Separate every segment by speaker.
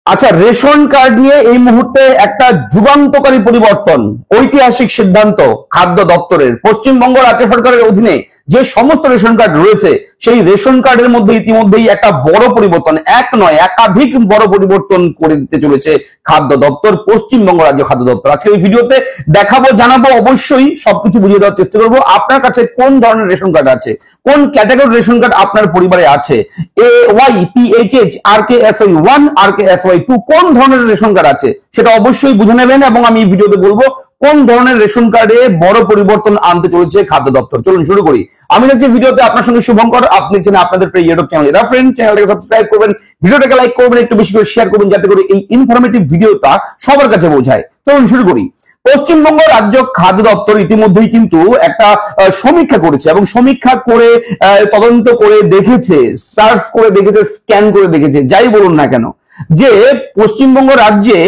Speaker 1: আচ্ছা, ration card নিয়ে এই মুহূর্তে একটা যুগান্তকারী পরিবর্তন, ঐতিহাসিক সিদ্ধান্ত খাদ্য দপ্তরের। পশ্চিমবঙ্গ রাজ্য সরকারের অধীনে যে সমস্ত রেশন কার্ড রয়েছে সেই রেশন কার্ডের মধ্যে ইতিমধ্যেই একটা বড় পরিবর্তন, এক নয় একাধিক বড় পরিবর্তন করে দিতে চলেছে খাদ্য দপ্তর, পশ্চিমবঙ্গ রাজ্য খাদ্য দপ্তর। আজকে এই ভিডিওতে দেখাবো, জানাবো, অবশ্যই সবকিছু বুঝিয়ে দেওয়ার চেষ্টা করবো। আপনার কাছে কোন ধরনের রেশন কার্ড আছে, কোন ক্যাটাগরির রেশন কার্ড আপনার পরিবারে আছে, AY, PHH, RKSY1, RKSY2 কোন ধরনের রেশন কার্ড আছে সেটা অবশ্যই বুঝে নেবেন, এবং আমি এই ভিডিওতে বলবো কোন ধরনের রেশন কার্ডে বড় পরিবর্তন আনতে চলেছে খাদ্য দপ্তর। চলুন শুরু করি। আমি দেখছি ভিডিওতে আপনার সঙ্গে শুভঙ্কর, আপনি চ্যানেল আপনাদের প্রিয় ইউটিউব চ্যানেল এরা ফ্রেন্ড, চ্যানেলটাকে সাবস্ক্রাইব করবেন, ভিডিওটাকে লাইক করবেন, একটু বেশি করে শেয়ার করবেন যাতে করে এই ইনফরমেটিভ ভিডিওটা সবার কাছে পৌঁছায়। চলুন শুরু করি। পশ্চিমবঙ্গ রাজ্য খাদ্য দপ্তর ইতিমধ্যেই কিন্তু একটা সমীক্ষা করেছে, এবং সমীক্ষা করে তদন্ত করে দেখেছে, সার্চ করে দেখেছে, স্ক্যান করে দেখেছে, যাই বলুন না কেন, যে পশ্চিমবঙ্গ রাজ্যে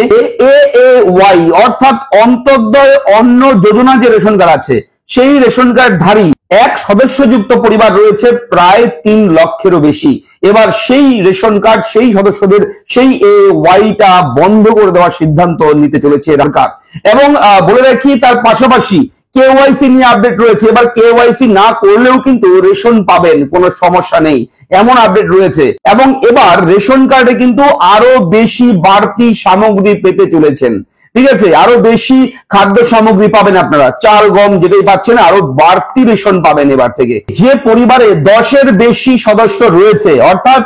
Speaker 1: AAY অর্থাৎ অন্তর্দয় অন্ন যোজনা যে রেশন কার্ড আছে সেই রেশন কার্ড ধারী এক সদস্যযুক্ত পরিবার রয়েছে প্রায় 3 লক্ষেরও বেশি। এবার সেই রেশন কার্ড, সেই সদস্যদের সেই AAYটা বন্ধ করে দেওয়ার সিদ্ধান্ত নিতে চলেছে সরকার। এবং বলে রাখি, তার পাশাপাশি কেওয়াইসি নিয়ে আপডেট রয়েছে। এবার কেওয়াইসি না করলেও কিন্তু রেশন পাবেন, কোনো সমস্যা নেই, এমন আপডেট রয়েছে। এবং এবার রেশন কার্ডে কিন্তু আরো বেশি বাড়তি সামগ্রী পেতে চলেছেন, ঠিক আছে? আরো বেশি খাদ্য সামগ্রী পাবেন আপনারা, চাল গম যেটাই পাচ্ছেন, আরো বাড়তি রেশন পাবেন এবার থেকে। যে পরিবারে 10-এর বেশি সদস্য রয়েছে, অর্থাৎ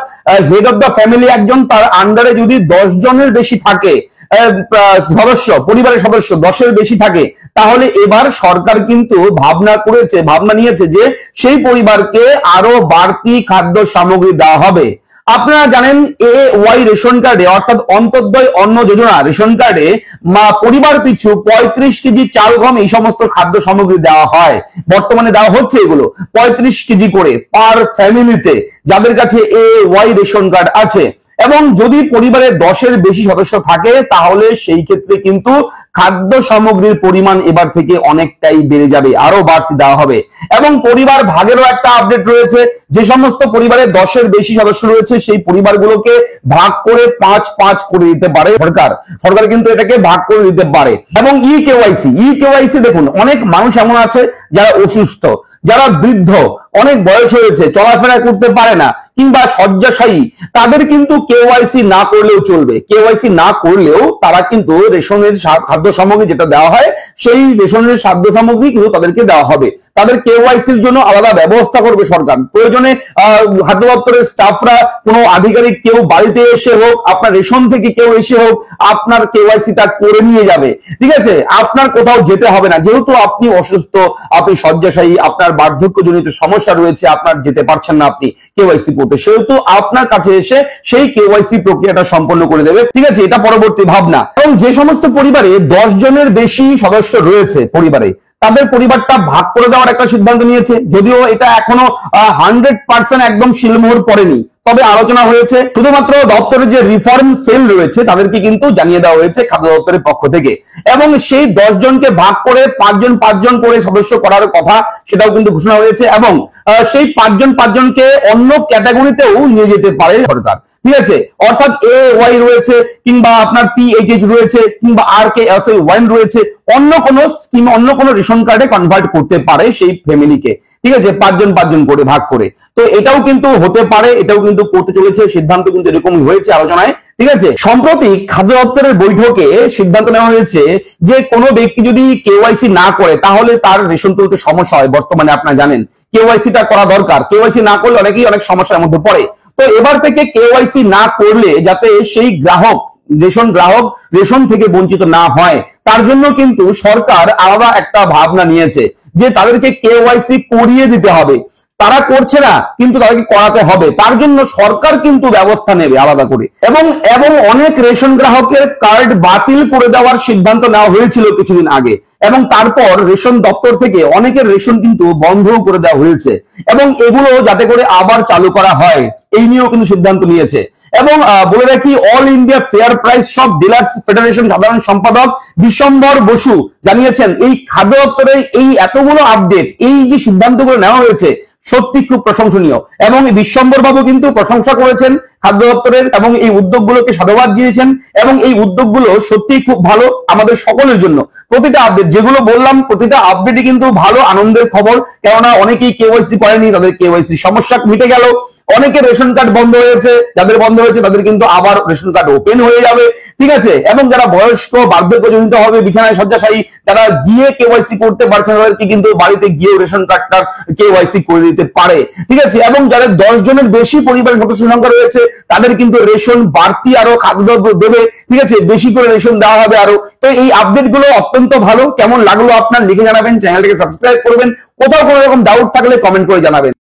Speaker 1: হেড অফ দ্য ফ্যামিলি একজন, তার আন্ডারে যদি 10 জনের বেশি থাকে সদস্য, পরিবারের সদস্য 10-এর বেশি থাকে, তাহলে এবার সরকার কিন্তু ভাবনা নিয়েছে যে সেই পরিবারকে আরো বাড়তি খাদ্য সামগ্রী দেওয়া হবে। আপনারা জানেন AAY রেশন কার্ডে অর্থাৎ অন্তর্দয় অন্ন যোজনা রেশন কার্ডে পরিবার পিছু 35 কেজি চাল গম এই সমস্ত খাদ্য সামগ্রী দেওয়া হয়, বর্তমানে দেওয়া হচ্ছে এগুলো 35 কেজি করে পার ফ্যামিলিতে, যাদের কাছে AAY রেশন কার্ড আছে। এবং যদি পরিবারে 10-এর বেশি সদস্য থাকে তাহলে সেই ক্ষেত্রে কিন্তু খাদ্য সামগ্রীর পরিমাণ এবার থেকে অনেকটাই বেড়ে যাবে, আরো বাড়তি দেওয়া হবে। এবং পরিবার ভাগেরও একটা আপডেট রয়েছে। যে সমস্ত পরিবারে 10-এর বেশি সদস্য রয়েছে সেই পরিবারগুলোকে ভাগ করে 5-5 করে দিতে পারে সরকার কিন্তু এটাকে ভাগ করে দিতে পারে। এবং ই-কেওয়াইসি দেখুন, অনেক মানুষ এমন আছে যারা অসুস্থ, যারা বৃদ্ধ, অনেক বয়স হয়েছে, চলাফেরা করতে পারে না, কিংবা শয্যাশায়ী, তাদের কিন্তু কেওয়াইসি না করলেও চলবে। কেওয়াইসি না করলেও তারা কিন্তু রেশনের খাদ্য সামগ্রী যেটা দেওয়া হয় সেই রেশনের খাদ্য সামগ্রী কিন্তু তাদেরকে দেওয়া হবে। তাদের কেওয়াইসির জন্য আলাদা ব্যবস্থা করবে সরকার। প্রয়োজনে খাদ্য দপ্তরের স্টাফরা, কোনো আধিকারিক কেউ বাড়িতে এসে হোক, আপনার রেশন থেকে কেউ এসে হোক, আপনার কেওয়াইসিটা করে নিয়ে যাবে, ঠিক আছে? আপনার কোথাও যেতে হবে না, যেহেতু আপনি অসুস্থ, আপনি শয্যাশায়ী, আপনার বার্ধক্যজনিত সমস্যা রয়েছে, আপনার যেতে পারছেন না আপনি কেওয়াইসি করতে, সেহেতু আপনার কাছে এসে সেই কেওয়াইসি প্রক্রিয়াটা সম্পন্ন করে দেবে, ঠিক আছে? এটা পরবর্তী ভাবনা। এবং যে সমস্ত পরিবারে 10 জনের বেশি সদস্য রয়েছে পরিবারে, তাদের পরিবারটা ভাগ করে দেওয়ার একটা সিদ্ধান্ত নিয়েছে। যদিও এটা এখনো 100% একদম শিলমোহর পড়েনি, তবে আলোচনা হয়েছে। শুধুমাত্র দপ্তরের যে রিফর্ম সেল রয়েছে তাদেরকে কিন্তু জানিয়ে দেওয়া হয়েছে খাদ্য দপ্তরের পক্ষ থেকে। এবং সেই 10 জনকে ভাগ করে 5 জন করে সদস্য করার কথা, সেটাও কিন্তু ঘোষণা হয়েছে। এবং সেই 5 জনকে অন্য ক্যাটাগরিতেও নিয়ে যেতে পারে সরকার, ঠিক আছে? অর্থাৎ AAY রয়েছে, কিংবা আপনার PHH রয়েছে, কিংবা RKSY1 রয়েছে, অন্য কোনো স্কিম, অন্য কোনো রেশন কার্ডে কনভার্ট করতে পারে সেই ফ্যামিলিকে, ঠিক আছে? 5 জন করে ভাগ করে। তো এটাও কিন্তু হতে পারে, এটাও কিন্তু করতে চলেছে, সিদ্ধান্ত কিন্তু এরকম হয়েছে আলোচনায়, ঠিক আছে? সম্প্রতি খাদ্য দপ্তরের বৈঠকে সিদ্ধান্ত নেওয়া হয়েছে যে কোনো ব্যক্তি যদি কেওয়াইসি না করে তাহলে তার রেশন তুলতে সমস্যা হয়। বর্তমানে আপনারা জানেন কেওয়াইসিটা করা দরকার, কেওয়াইসি না করলে অনেকেই অনেক সমস্যার মধ্যে পড়ে। তো এবার থেকে কেওয়াইসি না করলে যাতে সেই গ্রাহক রেশন থেকে বঞ্চিত না হয়, তার জন্য কিন্তু সরকার আলাদা একটা ভাবনা নিয়েছে যে তাদেরকে কেওয়াইসি করিয়ে দিতে হবে। তারা করছে না, কিন্তু তাদেরকে করাতে হবে, তার জন্য সরকার কিন্তু ব্যবস্থা নেবে আলাদা করে। এবং অনেক রেশন গ্রাহকের কার্ড বাতিল করে দেওয়ার সিদ্ধান্ত নেওয়া হয়েছিল কিছুদিন আগে, এবং তারপর রেশন দপ্তর থেকে অনেকের রেশন কিন্তু বন্ধ করে দেওয়া হয়েছে। এবং এগুলো যাতে করে আবার চালু করা হয় এই নিয়েও কিন্তু সিদ্ধান্ত নিয়েছে। এবং বলে রাখি, all India fair price shop dealers federation সাধারণ সম্পাদক বিশ্বম্বর বসু জানিয়েছেন এই খাদ্য দপ্তরের এই এতগুলো আপডেট, এই যে সিদ্ধান্তগুলো নেওয়া হয়েছে সত্যি খুব প্রশংসনীয়। এবং বিশ্বম্বর বাবু কিন্তু প্রশংসা করেছেন খাদ্য দপ্তরের এবং এই উদ্যোগগুলোকে সাধুবাদ দিয়েছেন এবং এই উদ্যোগগুলো সত্যিই খুব ভালো আমাদের সকলের জন্য। প্রতিটা আপডেট যেগুলো বললাম, প্রতিটা আপডেটই কিন্তু ভালো, আনন্দের খবর। কেননা অনেকেই কেওয়াইসি করেনি, তাদের কেওয়াইসি সমস্যা মিটে গেল। অনেকের রেশন কার্ড বন্ধ হয়েছে, যাদের বন্ধ হয়েছে তাদের কিন্তু আবার রেশন কার্ড ওপেন হয়ে যাবে, ঠিক আছে। এবং যারা বয়স্ক, বার্ধক্যজনিত হবে, বিছানায় শয্যাশায়ী, তারা গিয়ে কেওয়াইসি করতে পারছে না, তাদেরকে কিন্তু বাড়িতে গিয়ে রেশন কার্ডটা কেওয়াইসি করে দিতে পারে, ঠিক আছে। এবং যাদের 10 জনের বেশি পরিবারের সদস্য সংখ্যা রয়েছে তাদের কিন্তু রেশন বাড়তি আরো খাদ্যদ্রব্য দেবে, ঠিক আছে, বেশি করে রেশন দেওয়া হবে আরো। তো এই আপডেট গুলো অত্যন্ত ভালো। কেমন লাগলো আপনার লিখে জানাবেন, চ্যানেলটাকে সাবস্ক্রাইব করবেন, কোথাও কোনো রকম ডাউট থাকলে কমেন্ট করে জানাবেন।